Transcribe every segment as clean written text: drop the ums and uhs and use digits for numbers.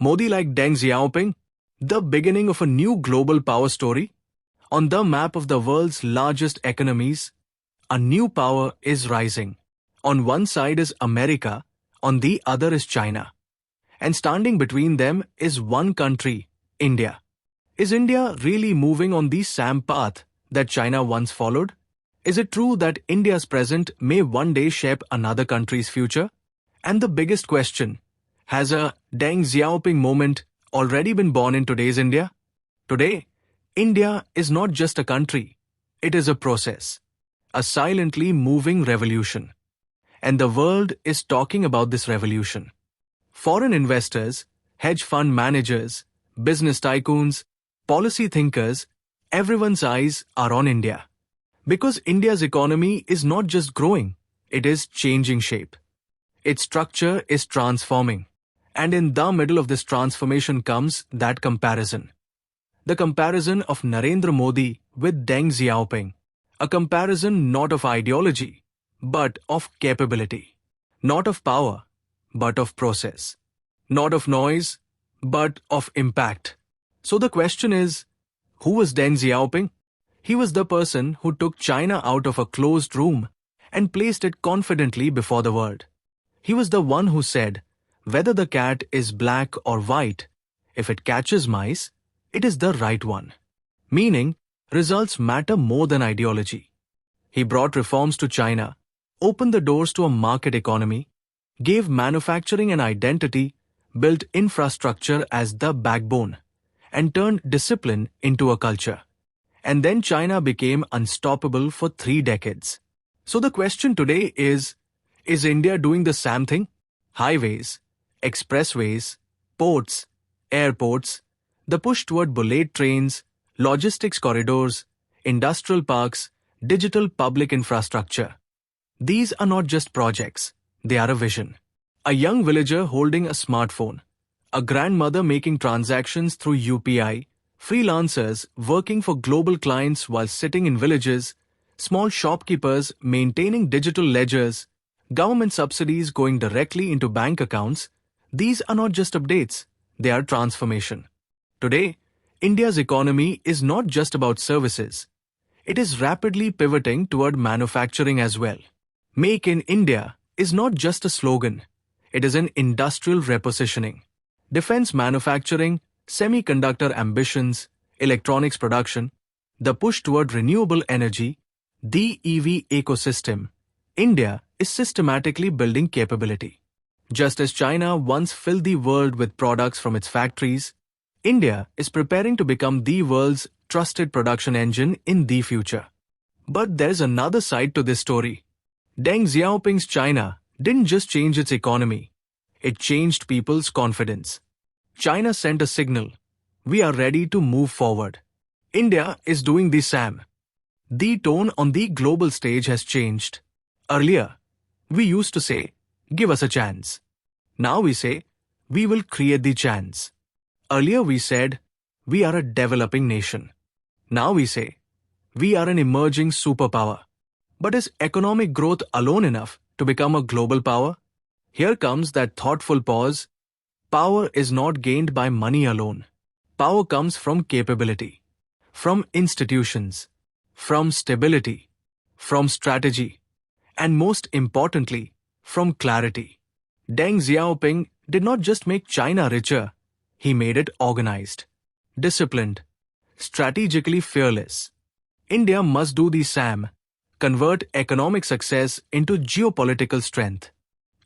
Modi like Deng Xiaoping? The beginning of a new global power story? On the map of the world's largest economies, a new power is rising. On one side is America, on the other is China. And standing between them is one country, India. Is India really moving on the same path that China once followed? Is it true that India's present may one day shape another country's future? And the biggest question, has a Deng Xiaoping moment already been born in today's India? Today, India is not just a country, it is a process, a silently moving revolution. And the world is talking about this revolution. Foreign investors, hedge fund managers, business tycoons, policy thinkers, everyone's eyes are on India. Because India's economy is not just growing, it is changing shape. Its structure is transforming. And in the middle of this transformation comes that comparison. The comparison of Narendra Modi with Deng Xiaoping. A comparison not of ideology, but of capability. Not of power, but of process. Not of noise, but of impact. So the question is, who was Deng Xiaoping? He was the person who took China out of a closed room and placed it confidently before the world. He was the one who said, whether the cat is black or white, if it catches mice, it is the right one. Meaning, results matter more than ideology. He brought reforms to China, opened the doors to a market economy, gave manufacturing an identity, built infrastructure as the backbone, and turned discipline into a culture. And then China became unstoppable for 3 decades. So the question today is India doing the same thing? Highways, expressways, ports, airports, the push toward bullet trains, logistics corridors, industrial parks, digital public infrastructure. These are not just projects, they are a vision. A young villager holding a smartphone, a grandmother making transactions through UPI, freelancers working for global clients while sitting in villages, small shopkeepers maintaining digital ledgers, government subsidies going directly into bank accounts. These are not just updates, they are transformation. Today, India's economy is not just about services. It is rapidly pivoting toward manufacturing as well. Make in India is not just a slogan, it is an industrial repositioning. Defense manufacturing, semiconductor ambitions, electronics production, the push toward renewable energy, the EV ecosystem, India is systematically building capability. Just as China once filled the world with products from its factories, India is preparing to become the world's trusted production engine in the future. But there's another side to this story. Deng Xiaoping's China didn't just change its economy, it changed people's confidence. China sent a signal, we are ready to move forward. India is doing the same. The tone on the global stage has changed. Earlier, we used to say, give us a chance. Now we say, we will create the chance. Earlier we said, we are a developing nation. Now we say, we are an emerging superpower. But is economic growth alone enough to become a global power? Here comes that thoughtful pause. Power is not gained by money alone. Power comes from capability, from institutions, from stability, from strategy, and most importantly, from clarity. Deng Xiaoping did not just make China richer, he made it organized, disciplined, strategically fearless. India must do the same, convert economic success into geopolitical strength.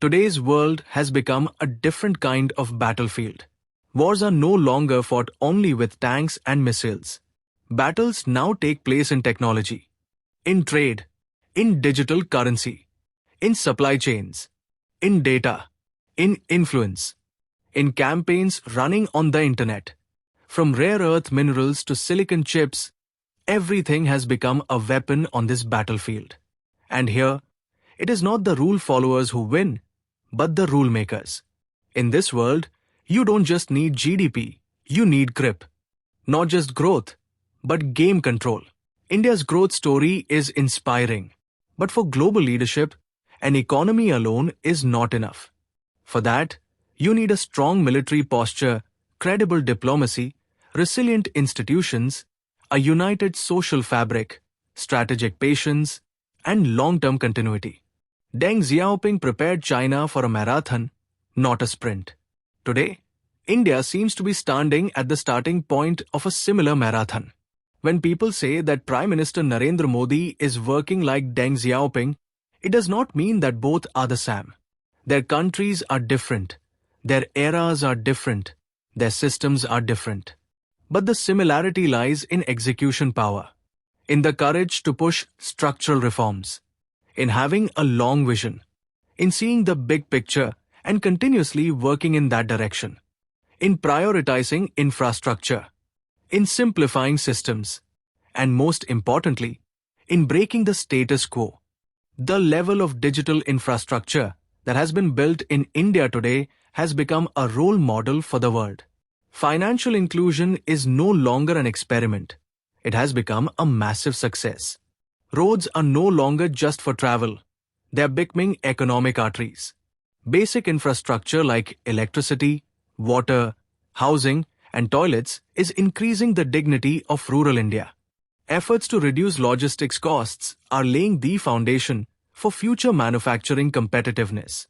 Today's world has become a different kind of battlefield. Wars are no longer fought only with tanks and missiles. Battles now take place in technology, in trade, in digital currency, in supply chains, in data, in influence, in campaigns running on the internet. From rare earth minerals to silicon chips, everything has become a weapon on this battlefield. And here, it is not the rule followers who win, but the rule makers. In this world, you don't just need GDP, you need grip. Not just growth, but game control. India's growth story is inspiring. But for global leadership, an economy alone is not enough. For that, You need a strong military posture, credible diplomacy, resilient institutions, a united social fabric, strategic patience, and long-term continuity. Deng Xiaoping prepared China for a marathon, not a sprint. Today, India seems to be standing at the starting point of a similar marathon. When people say that Prime Minister Narendra Modi is working like Deng Xiaoping, it does not mean that both are the same. Their countries are different, their eras are different, their systems are different. But the similarity lies in execution power, in the courage to push structural reforms, in having a long vision, in seeing the big picture and continuously working in that direction, in prioritizing infrastructure, in simplifying systems, and most importantly, in breaking the status quo. The level of digital infrastructure that has been built in India today has become a role model for the world. Financial inclusion is no longer an experiment. It has become a massive success. Roads are no longer just for travel. They are becoming economic arteries. Basic infrastructure like electricity, water, housing, and toilets is increasing the dignity of rural India. Efforts to reduce logistics costs are laying the foundation for future manufacturing competitiveness.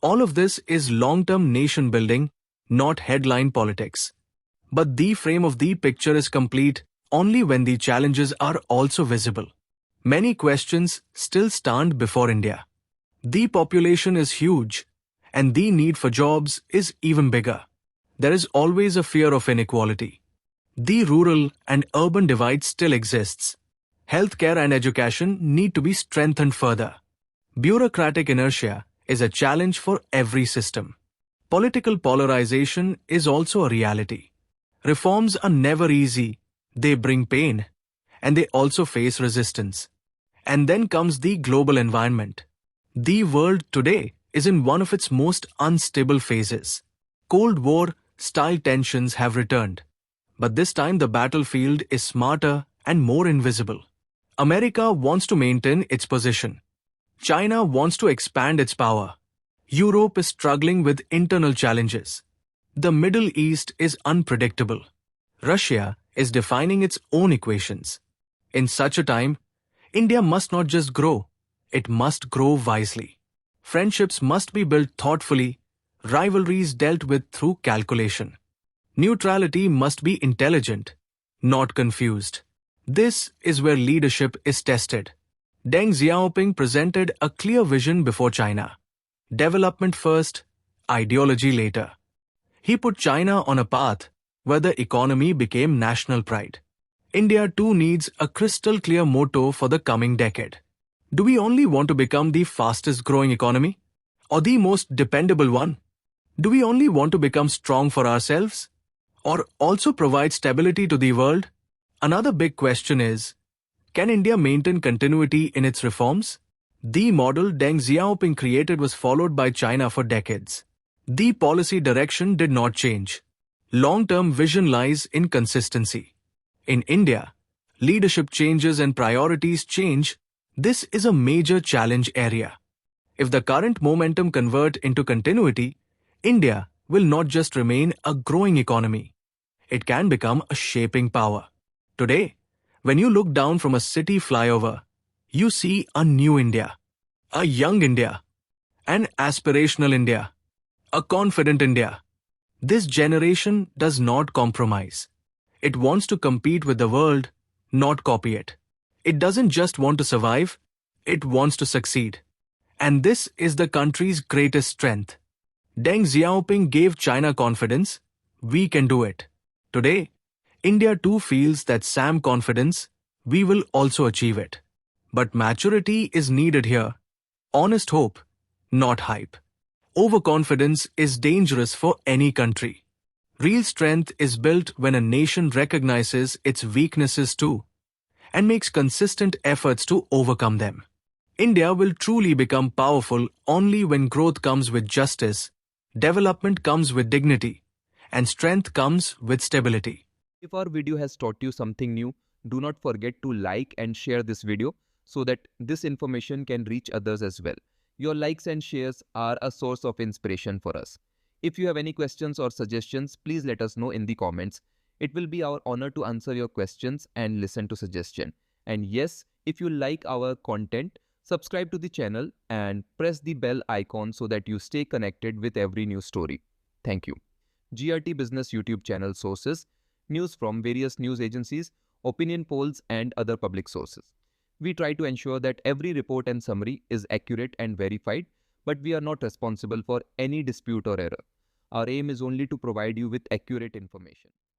All of this is long-term nation building, not headline politics. But the frame of the picture is complete only when the challenges are also visible. Many questions still stand before India. The population is huge, and the need for jobs is even bigger. There is always a fear of inequality. The rural and urban divide still exists. Healthcare and education need to be strengthened further. Bureaucratic inertia is a challenge for every system. Political polarization is also a reality. Reforms are never easy, they bring pain, and they also face resistance. And then comes the global environment. The world today is in one of its most unstable phases. Cold War-style tensions have returned. But this time the battlefield is smarter and more invisible. America wants to maintain its position. China wants to expand its power. Europe is struggling with internal challenges. The Middle East is unpredictable. Russia is defining its own equations. In such a time, India must not just grow, it must grow wisely. Friendships must be built thoughtfully, rivalries dealt with through calculation. Neutrality must be intelligent, not confused. This is where leadership is tested. Deng Xiaoping presented a clear vision before China. Development first, ideology later. He put China on a path where the economy became national pride. India too needs a crystal clear motto for the coming decade. Do we only want to become the fastest growing economy? Or the most dependable one? Do we only want to become strong for ourselves? Or also provide stability to the world? Another big question is, can India maintain continuity in its reforms? The model Deng Xiaoping created was followed by China for decades. The policy direction did not change. Long-term vision lies in consistency. In India, leadership changes and priorities change. This is a major challenge area. If the current momentum convert into continuity, India will not just remain a growing economy. It can become a shaping power. Today, when you look down from a city flyover, you see a new India, a young India, an aspirational India, a confident India. This generation does not compromise. It wants to compete with the world, not copy it. It doesn't just want to survive, it wants to succeed. And this is the country's greatest strength. Deng Xiaoping gave China confidence. We can do it. Today, India too feels that same confidence. We will also achieve it. But maturity is needed here. Honest hope, not hype. Overconfidence is dangerous for any country. Real strength is built when a nation recognizes its weaknesses too and makes consistent efforts to overcome them. India will truly become powerful only when growth comes with justice, development comes with dignity, and strength comes with stability. If our video has taught you something new, do not forget to like and share this video so that this information can reach others as well. Your likes and shares are a source of inspiration for us. If you have any questions or suggestions, please let us know in the comments. It will be our honor to answer your questions and listen to suggestion. And yes, if you like our content, subscribe to the channel and press the bell icon so that you stay connected with every new story. Thank you. GRT Business YouTube channel sources: news from various news agencies, opinion polls, and other public sources. We try to ensure that every report and summary is accurate and verified, but we are not responsible for any dispute or error. Our aim is only to provide you with accurate information.